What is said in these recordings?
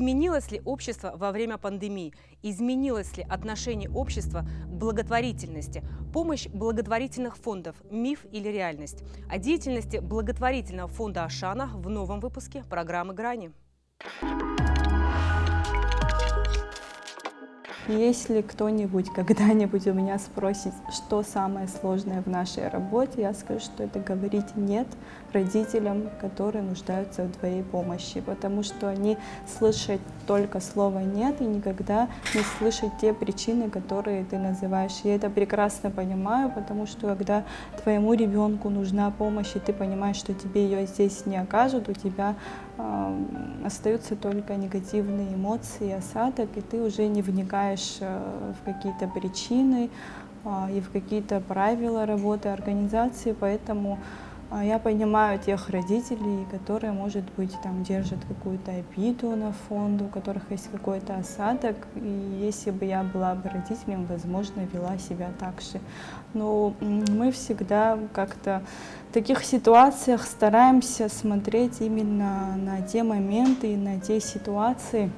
Изменилось ли общество во время пандемии? Изменилось ли отношение общества к благотворительности? Помощь благотворительных фондов – миф или реальность? О деятельности благотворительного фонда «Ашана» в новом выпуске программы «Грани». Если кто-нибудь когда-нибудь у меня спросит, что самое сложное в нашей работе, я скажу, что это говорить «нет» родителям, которые нуждаются в твоей помощи, потому что они слышат только слово «нет» и никогда не слышат те причины, которые ты называешь. Я это прекрасно понимаю, потому что когда твоему ребенку нужна помощь, и ты понимаешь, что тебе ее здесь не окажут, у тебя остаются только негативные эмоции и осадок, и ты уже не вникаешь в какие-то причины и в какие-то правила работы организации, поэтому я понимаю тех родителей, которые, может быть, там держат какую-то обиду на фонд, у которых есть какой-то осадок, и если бы я была бы родителем, возможно, вела себя так же. Но мы всегда как-то в таких ситуациях стараемся смотреть именно на те моменты и на те ситуации,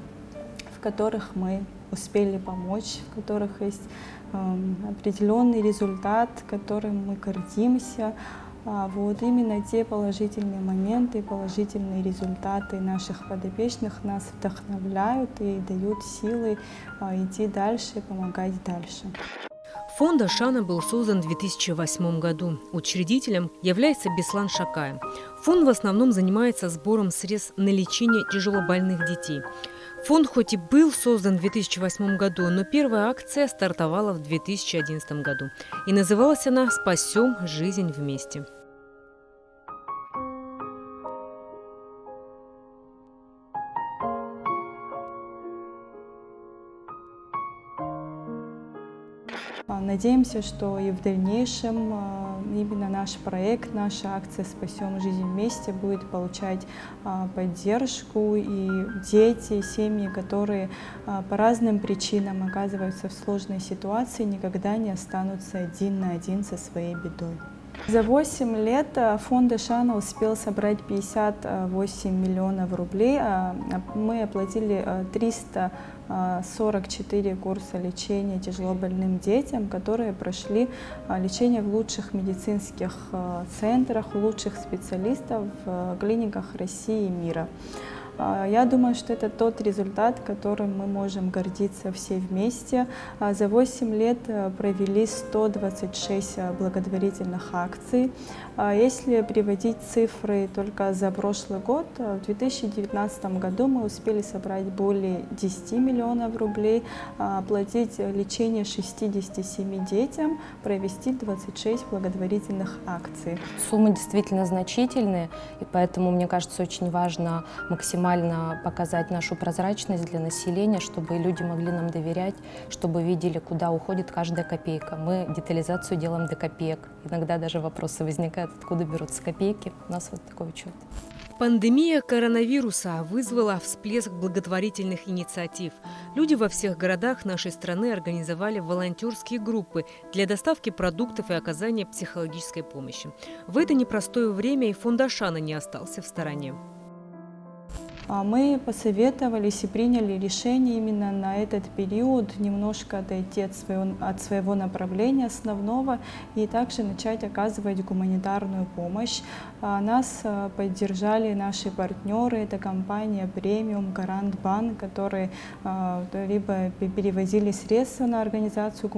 в которых мы успели помочь, в которых есть определенный результат, которым мы гордимся. Вот именно те положительные моменты, положительные результаты наших подопечных нас вдохновляют и дают силы идти дальше, помогать дальше. Фонд «Ашана» был создан в 2008 году. Учредителем является Беслан Шакай. Фонд в основном занимается сбором средств на лечение тяжелобольных детей. Фонд хоть и был создан в 2008 году, но первая акция стартовала в 2011 году. И называлась она «Спасем жизнь вместе». Надеемся, что и в дальнейшем именно наш проект, наша акция «Спасем жизнь вместе» будет получать поддержку, и дети, семьи, которые по разным причинам оказываются в сложной ситуации, никогда не останутся один на один со своей бедой. За 8 лет фонд «Ашана» успел собрать 58 миллионов рублей. Мы оплатили 344 курса лечения тяжелобольным детям, которые прошли лечение в лучших медицинских центрах, у лучших специалистов в клиниках России и мира. Я думаю, что это тот результат, которым мы можем гордиться все вместе. За 8 лет провели 126 благотворительных акций. Если приводить цифры только за прошлый год, в 2019 году мы успели собрать более 10 миллионов рублей, оплатить лечение 67 детям, провести 26 благотворительных акций. Суммы действительно значительные, и поэтому, мне кажется, очень важно максимально показать нашу прозрачность для населения, чтобы люди могли нам доверять, чтобы видели, куда уходит каждая копейка. Мы детализацию делаем до копеек. Иногда даже вопросы возникают, откуда берутся копейки. У нас вот такой учет. Пандемия коронавируса вызвала всплеск благотворительных инициатив. Люди во всех городах нашей страны организовали волонтерские группы для доставки продуктов и оказания психологической помощи. В это непростое время и фонд «Ашана» не остался в стороне. Мы посоветовались и приняли решение именно на этот период немножко отойти от своего направления основного и также начать оказывать гуманитарную помощь. Нас поддержали наши партнеры, это компания «Премиум», «Гарант Банк», которые либо перевозили средства на организацию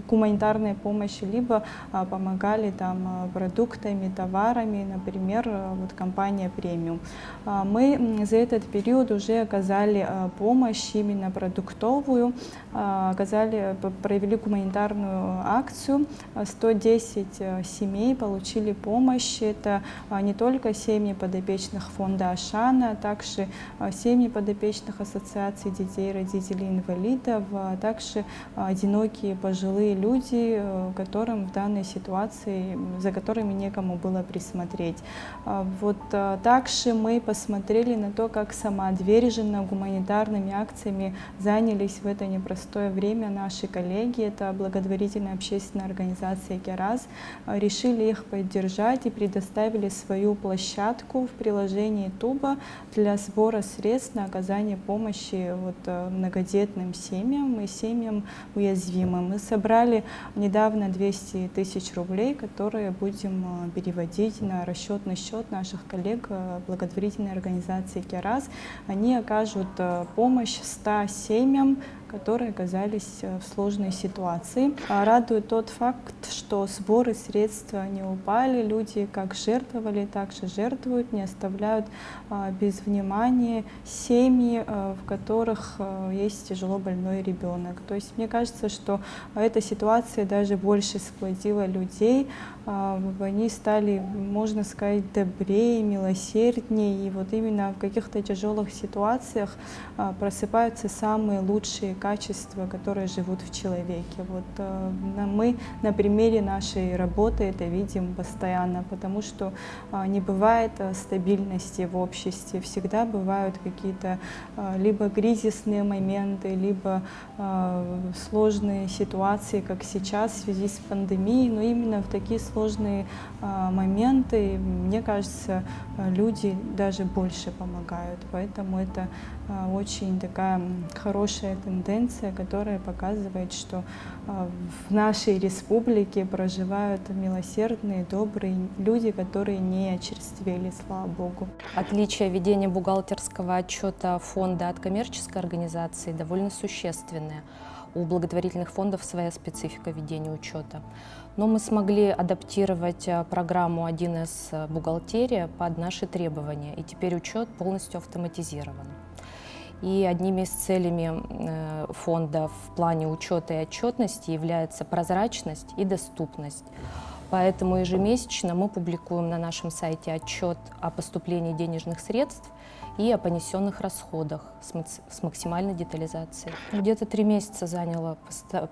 гуманитарной помощи, либо помогали там продуктами, товарами, например, вот компания «Премиум». Мы за этот период уже оказали помощь именно продуктовую, провели гуманитарную акцию. 110 семей получили помощь. Это не только семьи подопечных фонда «Ашана», а также семьи подопечных ассоциаций детей и родителей инвалидов, а также одинокие пожилые люди, которым в данной ситуации, за которыми некому было присмотреть. Вот также мы посмотрели на то, то, как самоотверженно гуманитарными акциями занялись в это непростое время наши коллеги. Это благотворительная общественная организация «Кераз». Решили их поддержать и предоставили свою площадку в приложении Туба для сбора средств на оказание помощи многодетным семьям и семьям уязвимым. Мы собрали недавно 200 тысяч рублей, которые будем переводить на расчетный счет наших коллег благотворительной организации «Кераз». Они окажут помощь 100 семьям, которые оказались в сложной ситуации. Радует тот факт, что сборы средств не упали, люди как жертвовали, так же жертвуют, не оставляют без внимания семьи, в которых есть тяжело больной ребенок. То есть мне кажется, что эта ситуация даже больше сплотила людей, они стали, можно сказать, добрее, милосерднее, и вот именно в каких-то тяжелых ситуациях просыпаются самые лучшие качества, которые живут в человеке. Мы на примере нашей работы это видим постоянно, потому что не бывает стабильности в обществе, всегда бывают какие-то либо кризисные моменты, либо сложные ситуации, как сейчас в связи с пандемией, но именно в такие сложные моменты, мне кажется, люди даже больше помогают, поэтому это очень такая хорошая тенденция, которая показывает, что в нашей республике проживают милосердные, добрые люди, которые не очерствели, слава Богу. Отличие ведения бухгалтерского отчета фонда от коммерческой организации довольно существенное. У благотворительных фондов своя специфика ведения учета. Но мы смогли адаптировать программу 1С бухгалтерия под наши требования, и теперь учет полностью автоматизирован. И одними из целей фонда в плане учета и отчетности является прозрачность и доступность. Поэтому ежемесячно мы публикуем на нашем сайте отчет о поступлении денежных средств и о понесенных расходах с максимальной детализацией. Где-то 3 месяца заняла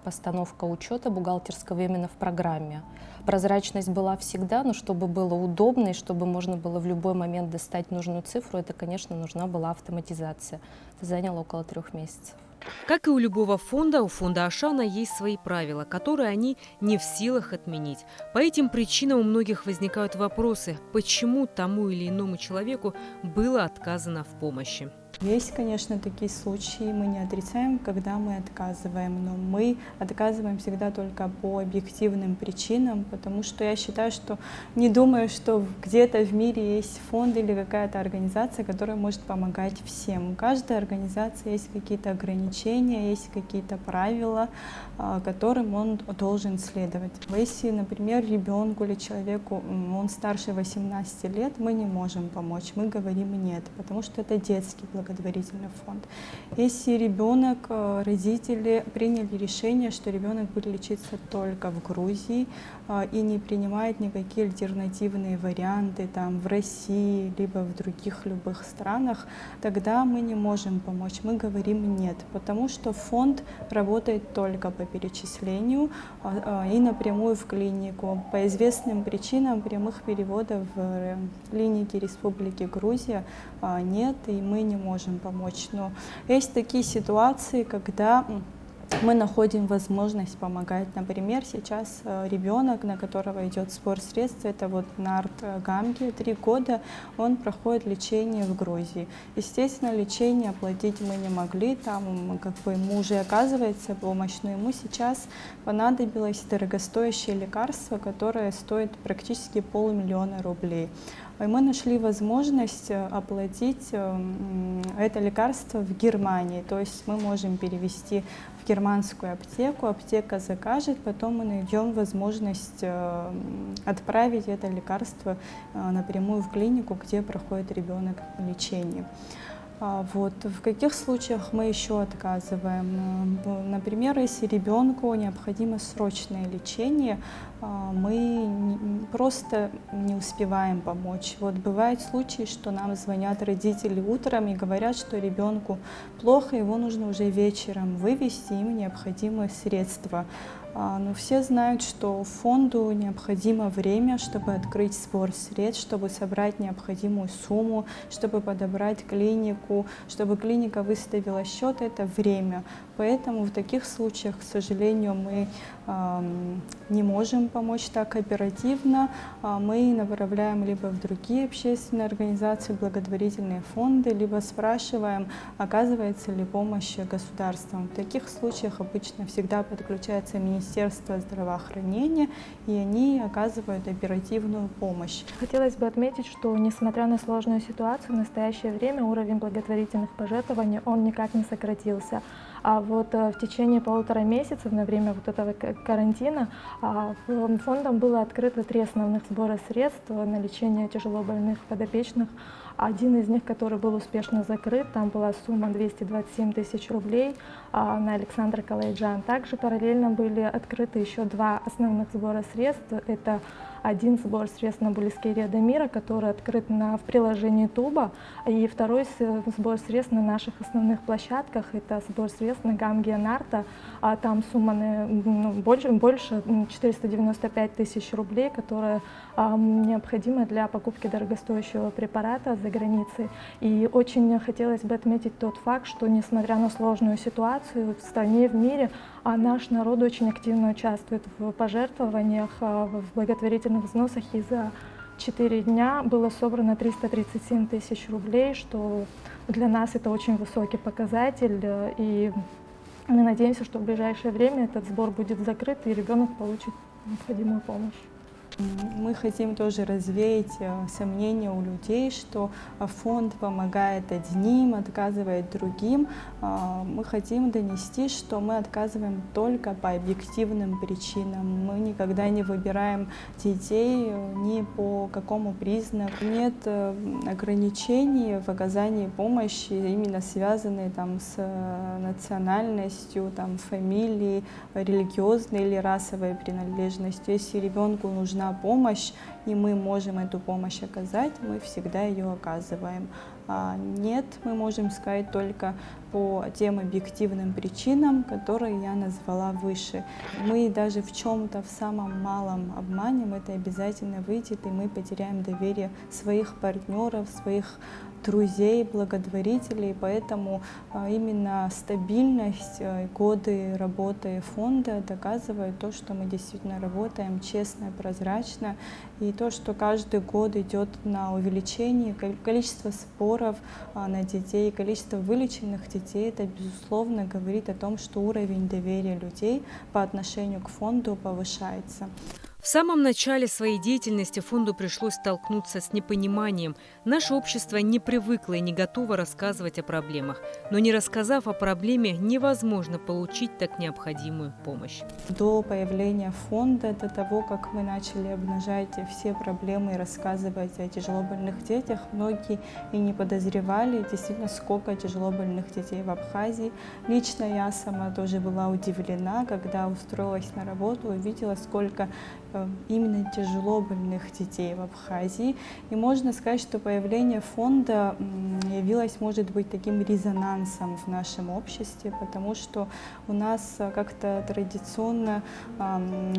постановка учета бухгалтерского именно в программе. Прозрачность была всегда, но чтобы было удобно и чтобы можно было в любой момент достать нужную цифру, это, конечно, нужна была автоматизация. Это заняло около 3 месяцев. Как и у любого фонда, у фонда Ашана есть свои правила, которые они не в силах отменить. По этим причинам у многих возникают вопросы, почему тому или иному человеку было отказано в помощи. Есть, конечно, такие случаи, мы не отрицаем, когда мы отказываем, но мы отказываем всегда только по объективным причинам, потому что я считаю, что не думаю, что где-то в мире есть фонд или какая-то организация, которая может помогать всем. У каждой организации есть какие-то ограничения, есть какие-то правила, которым он должен следовать. Если, например, ребенку или человеку, он старше 18 лет, мы не можем помочь, мы говорим нет, потому что это детский благотворительный фонд. Если ребенок, родители приняли решение, что ребенок будет лечиться только в Грузии и не принимает никакие альтернативные варианты там, в России, либо в других любых странах, тогда мы не можем помочь, мы говорим нет, потому что фонд работает только по перечислению и напрямую в клинику. По известным причинам прямых переводов в клинике Республики Грузия нет, и мы не можем помочь. Но есть такие ситуации, когда мы находим возможность помогать. Например, сейчас ребенок, на которого идет сбор средств, это Нарт Гамги, 3 года, он проходит лечение в Грузии. Естественно, лечение оплатить мы не могли, там ему уже оказывается помощь, но ему сейчас понадобилось дорогостоящее лекарство, которое стоит практически 500 000 рублей. И мы нашли возможность оплатить это лекарство в Германии, то есть мы можем перевести в германскую аптеку, аптека закажет, потом мы найдем возможность отправить это лекарство напрямую в клинику, где проходит ребенок лечение. В каких случаях мы еще отказываем? Например, если ребенку необходимо срочное лечение, мы просто не успеваем помочь. Бывают случаи, что нам звонят родители утром и говорят, что ребенку плохо, его нужно уже вечером вывести, им необходимы средства. Но все знают, что фонду необходимо время, чтобы открыть сбор средств, чтобы собрать необходимую сумму, чтобы подобрать клинику, чтобы клиника выставила счет. Это время. Поэтому в таких случаях, к сожалению, мы не можем помочь так оперативно. Мы направляем либо в другие общественные организации, благотворительные фонды, либо спрашиваем, оказывается ли помощь государством. В таких случаях обычно всегда подключается Министерство здравоохранения, и они оказывают оперативную помощь. Хотелось бы отметить, что несмотря на сложную ситуацию, в настоящее время уровень благотворительных пожертвований он никак не сократился. А вот в течение 1,5 месяца, на время вот этого карантина, фондом было открыто 3 основных сбора средств на лечение тяжелобольных подопечных. Один из них, который был успешно закрыт, там была сумма 227 тысяч рублей на Александра Калайджан. Также параллельно были открыты еще 2 основных сбора средств. Это один сбор средств на Булискирия Дамира, который открыт в приложении Туба, и второй сбор средств на наших основных площадках. Это сбор средств на Гамгия Нарта. Там сумма больше 495 тысяч рублей, которая необходима для покупки дорогостоящего препарата за границей. И очень хотелось бы отметить тот факт, что несмотря на сложную ситуацию в стране, в мире, наш народ очень активно участвует в пожертвованиях, в благотворительных взносах, и за 4 дня было собрано 337 тысяч рублей, что для нас это очень высокий показатель, и мы надеемся, что в ближайшее время этот сбор будет закрыт и ребенок получит необходимую помощь. Мы хотим тоже развеять сомнения у людей, что фонд помогает одним, отказывает другим. Мы хотим донести, что мы отказываем только по объективным причинам. Мы никогда не выбираем детей ни по какому признаку. Нет ограничений в оказании помощи, именно связанные с национальностью, фамилией, религиозной или расовой принадлежностью. Если ребенку нужна помощь, и мы можем эту помощь оказать, мы всегда ее оказываем. Нет, мы можем сказать только по тем объективным причинам, которые я назвала выше. Мы даже в чем-то, в самом малом обманем, это обязательно выйдет, и мы потеряем доверие своих партнеров, своих друзей, благотворителей, поэтому именно стабильность, годы работы фонда доказывают то, что мы действительно работаем честно, прозрачно, и то, что каждый год идет на увеличение количества споров на детей, количество вылеченных детей, это безусловно говорит о том, что уровень доверия людей по отношению к фонду повышается. В самом начале своей деятельности фонду пришлось столкнуться с непониманием. Наше общество не привыкло и не готово рассказывать о проблемах. Но не рассказав о проблеме, невозможно получить так необходимую помощь. До появления фонда, до того, как мы начали обнажать все проблемы и рассказывать о тяжелобольных детях, многие и не подозревали действительно, сколько тяжелобольных детей в Абхазии. Лично я сама тоже была удивлена, когда устроилась на работу, увидела, сколько именно тяжелобольных детей в Абхазии. И можно сказать, что появление фонда явилось, может быть, таким резонансом в нашем обществе, потому что у нас как-то традиционно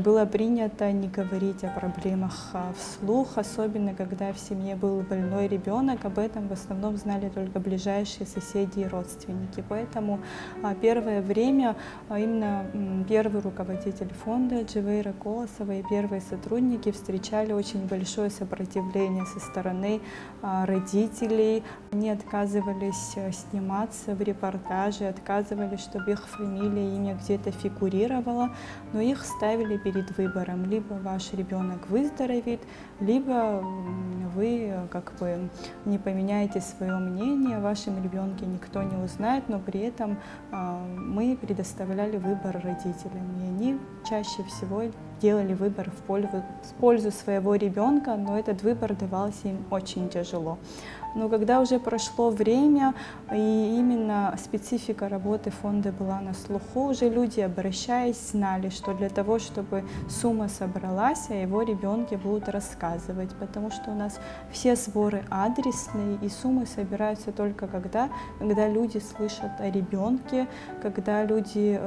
было принято не говорить о проблемах вслух, особенно когда в семье был больной ребенок. Об этом в основном знали только ближайшие соседи и родственники. Поэтому первое время именно первый руководитель фонда Дживейра Колосова и первые сотрудники встречали очень большое сопротивление со стороны родителей. Они отказывались сниматься в репортаже, отказывались, чтобы их фамилия, имя где-то фигурировало, но их ставили перед выбором. Либо ваш ребенок выздоровеет, либо вы не поменяете свое мнение, о вашем ребенке никто не узнает, но при этом мы предоставляли выбор родителям, и они чаще всего делали выбор в пользу своего ребенка, но этот выбор давался им очень тяжело. Но когда уже прошло время, и именно специфика работы фонда была на слуху, уже люди, обращаясь, знали, что для того, чтобы сумма собралась, о его ребенке будут рассказывать, потому что у нас все сборы адресные, и суммы собираются только когда люди слышат о ребенке, когда люди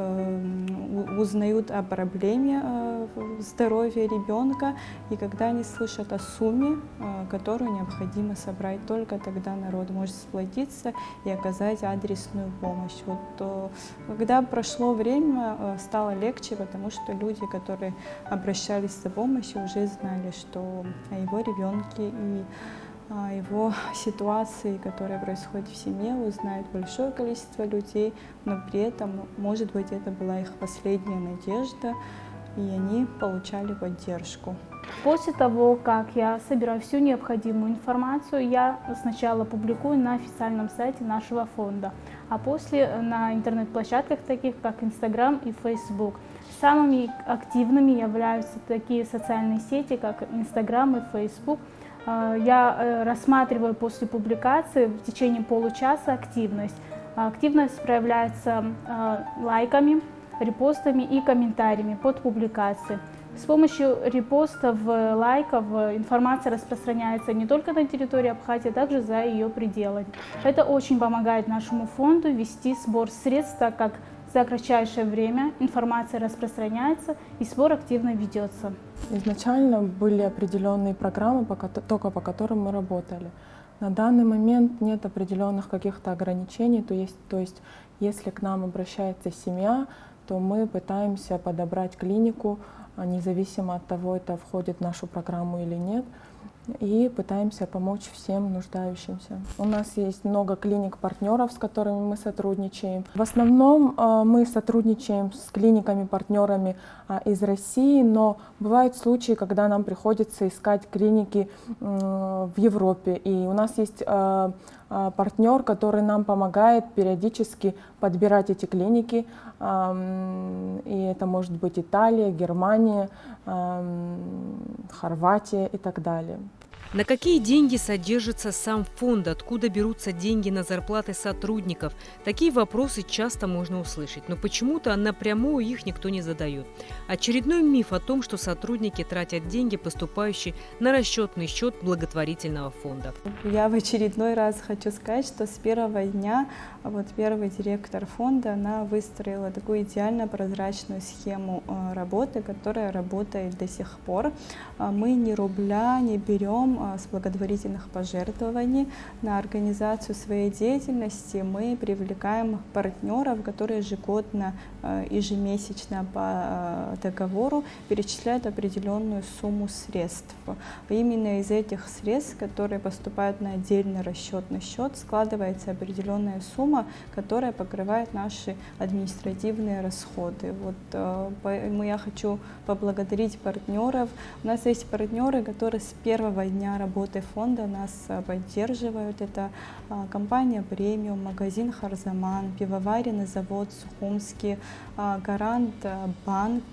узнают о проблеме здоровья ребенка, и когда они слышат о сумме, которую необходимо собрать. Только тогда народ может сплотиться и оказать адресную помощь. Вот, когда прошло время, стало легче, потому что люди, которые обращались за помощью, уже знали, что о его ребенке и о его ситуации, которая происходит в семье, узнает большое количество людей, но при этом, может быть, это была их последняя надежда, и они получали поддержку. После того, как я собираю всю необходимую информацию, я сначала публикую на официальном сайте нашего фонда, а после на интернет-площадках, таких как Instagram и Facebook. Самыми активными являются такие социальные сети, как Instagram и Facebook. Я рассматриваю после публикации в течение получаса активность. Активность проявляется лайками, репостами и комментариями под публикацией. С помощью репостов, лайков информация распространяется не только на территории Абхазии, а также за ее пределами. Это очень помогает нашему фонду вести сбор средств, так как за кратчайшее время информация распространяется и сбор активно ведется. Изначально были определенные программы, только по которым мы работали. На данный момент нет определенных каких-то ограничений, то есть если к нам обращается семья, то мы пытаемся подобрать клинику, независимо от того, это входит в нашу программу или нет, и пытаемся помочь всем нуждающимся. У нас есть много клиник-партнеров, с которыми мы сотрудничаем. В основном мы сотрудничаем с клиниками-партнерами из России, но бывают случаи, когда нам приходится искать клиники в Европе. И у нас есть партнер, который нам помогает периодически подбирать эти клиники. И это может быть Италия, Германия, Хорватия и так далее. На какие деньги содержится сам фонд? Откуда берутся деньги на зарплаты сотрудников? Такие вопросы часто можно услышать, но почему-то напрямую их никто не задает. Очередной миф о том, что сотрудники тратят деньги, поступающие на расчетный счет благотворительного фонда. Я в очередной раз хочу сказать, что с первого дня первый директор фонда, она выстроила такую идеально прозрачную схему работы, которая работает до сих пор. Мы ни рубля не берем с благотворительных пожертвований на организацию своей деятельности. Мы привлекаем партнеров, которые ежегодно, ежемесячно по договору перечисляют определенную сумму средств. Именно из этих средств, которые поступают на отдельный расчетный счет, складывается определенная сумма, которая покрывает наши административные расходы. Я хочу поблагодарить партнеров. У нас есть партнеры, которые с первого дня работы фонда нас поддерживают. Это компания «Премиум», магазин «Харзаман», пивоваренный завод «Сухумский», «Гарант Банк»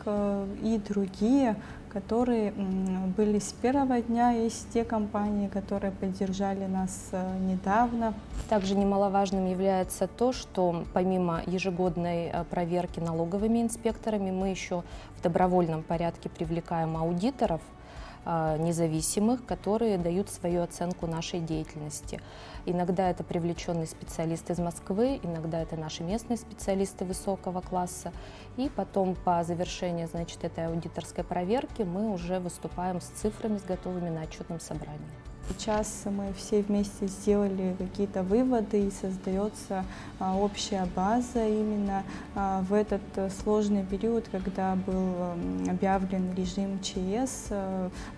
и другие, которые были с первого дня. Есть те компании, которые поддержали нас недавно. Также немаловажным является то, что помимо ежегодной проверки налоговыми инспекторами, мы еще в добровольном порядке привлекаем аудиторов независимых, которые дают свою оценку нашей деятельности. Иногда это привлеченный специалист из Москвы, иногда это наши местные специалисты высокого класса. И потом по завершении, этой аудиторской проверки мы уже выступаем с цифрами, с готовыми на отчетном собрании. Сейчас мы все вместе сделали какие-то выводы, и создается общая база именно в этот сложный период, когда был объявлен режим ЧС,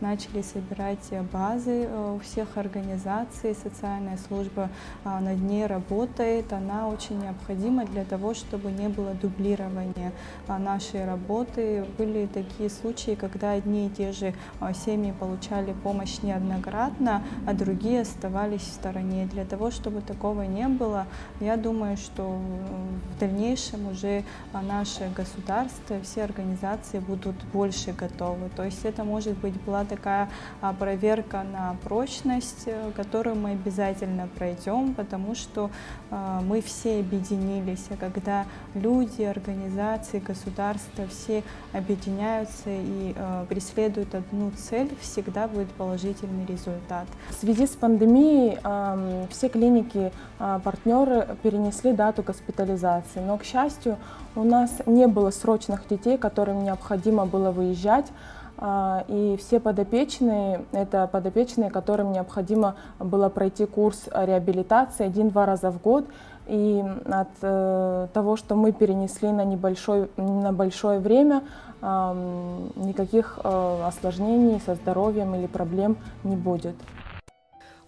начали собирать базы у всех организаций, социальная служба над ней работает, она очень необходима для того, чтобы не было дублирования нашей работы. Были такие случаи, когда одни и те же семьи получали помощь неоднократно, а другие оставались в стороне. Для того, чтобы такого не было, я думаю, что в в дальнейшем уже наши государства, все организации будут больше готовы. То есть это, может быть, была такая проверка на прочность, которую мы обязательно пройдем, потому что мы все объединились. А когда люди, организации, государства все объединяются и преследуют одну цель, всегда будет положительный результат. В связи с пандемией все клиники-партнеры перенесли дату госпитализации, но, к счастью, у нас не было срочных детей, которым необходимо было выезжать, и все подопечные, это подопечные, которым необходимо было пройти курс реабилитации 1-2 раза в год, и от того, что мы перенесли на большое время, никаких осложнений со здоровьем или проблем не будет.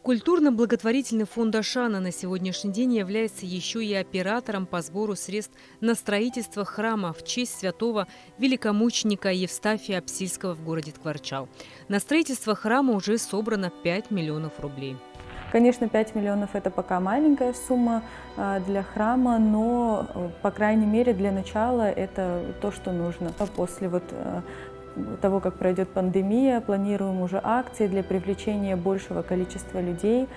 Культурно-благотворительный фонд Ашана на сегодняшний день является еще и оператором по сбору средств на строительство храма в честь святого великомученика Евстафия Апсильского в городе Ткварчал. На строительство храма уже собрано 5 миллионов рублей. Конечно, 5 миллионов – это пока маленькая сумма для храма, но, по крайней мере, для начала это то, что нужно. После того, как пройдет пандемия, планируем уже акции для привлечения большего количества людей,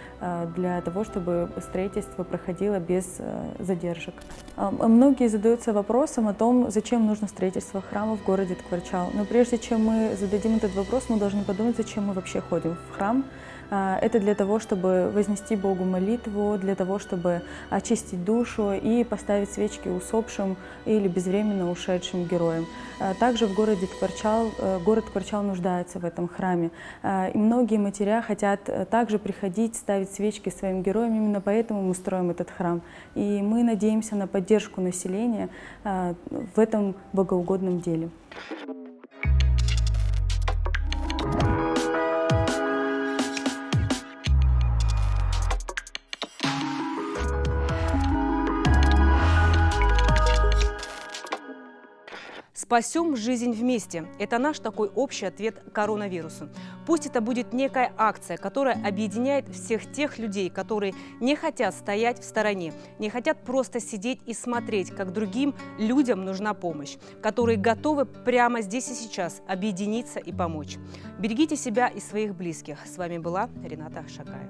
для того, чтобы строительство проходило без задержек. Многие задаются вопросом о том, зачем нужно строительство храма в городе Ткварчал. Но прежде чем мы зададим этот вопрос, мы должны подумать, зачем мы вообще ходим в храм. Это для того, чтобы вознести Богу молитву, для того, чтобы очистить душу и поставить свечки усопшим или безвременно ушедшим героям. Также в городе Ткварчал, город Ткварчал нуждается в этом храме. И многие матеря хотят также приходить, ставить свечки своим героям. Именно поэтому мы строим этот храм. И мы надеемся на поддержку населения в этом богоугодном деле. Спасем жизнь вместе. Это наш такой общий ответ коронавирусу. Пусть это будет некая акция, которая объединяет всех тех людей, которые не хотят стоять в стороне, не хотят просто сидеть и смотреть, как другим людям нужна помощь, которые готовы прямо здесь и сейчас объединиться и помочь. Берегите себя и своих близких. С вами была Рената Шакая.